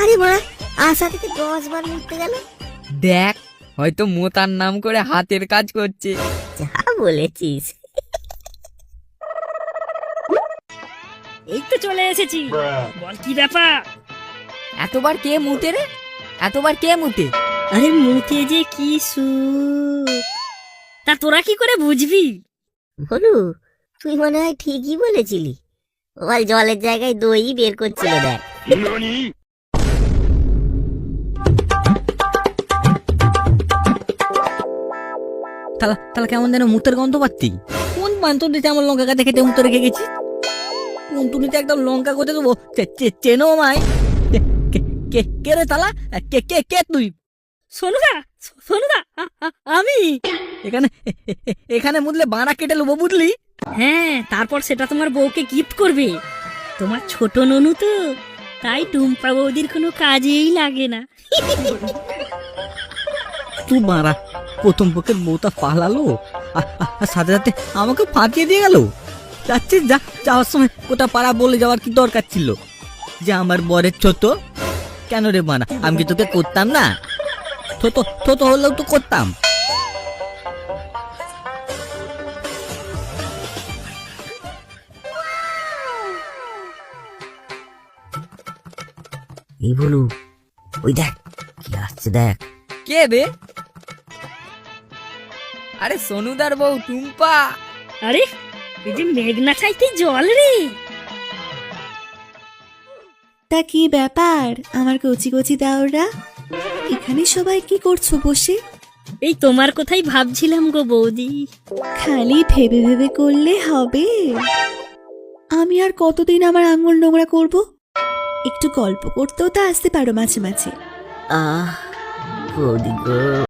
আরে মা, আশা থেকে 10 বার মুততে গেল। দেখ, হয়তো মোতার নাম করে হাতের কাজ করছে। যা বলেছিস। এই তো চলে এসেছি, বল কি ব্যাপার? এতবার কে মুতে রে? এতবার কে মুতে? আরে মুতে যে কি সুখ, তা তোরা কি করে বুঝবি? বলু, তুই মনে হয় ঠিকই বলেছিলি। বল জলের জায়গায় দই বের করছিল দেখ। তাহলে কেমন যেন মুতের গন্ধ পাচ্ছি। কোন পান্তনিতে আমার লঙ্কা গাছে খেটে মুতে রেখে গেছি? কোনটুনিতে একদম লঙ্কা কোথায় দেবো? চেনো আমায়? কে রে তালা? কে তুই? সোনুদা, সোনুদা, আমি। এখানে মুদলে বাঁড়া কেটে নেবো, বুঝলি? হ্যাঁ, তারপর সেটা তোমার বউকে গিফট করবে। তোমার ছোট ননু তো, তাই টুম্পা বৌদির কোনো কাজেই লাগে না। তুই বাঁড়া, প্রথম পক্ষের বউটা পালালো, আর সাথে সাথে আমাকে ফাঁকিয়ে দিয়ে গেল। যাওয়ার সময় কোটা পাড়া বলে যাওয়ার কি দরকার ছিল যে আমার বরের ছোট? কেন রে বানা, আমি কি তোকে করতাম না? ছোট হলেও তো করতাম। এই বলু, ওই দেখ কি আসছে দেখ। কে বে? আরে সোনুদার বউ টুম্পা। আরে এই যে মেঘনা চাইতে জল রে। তা কি ব্যাপার আমার কচি কচি দাওরা? এখানে সবাই কি করছো বসে? এই তোমার কথাই ভাবছিলাম গো বৌদি। খালি ভেবে ভেবে করলে হবে? আমি আর কতদিন আমার আঙুল নোংরা করব? একটু গল্প করতেও তো আসতে পারো মাঝে মাঝে। আহ বৌদি গো।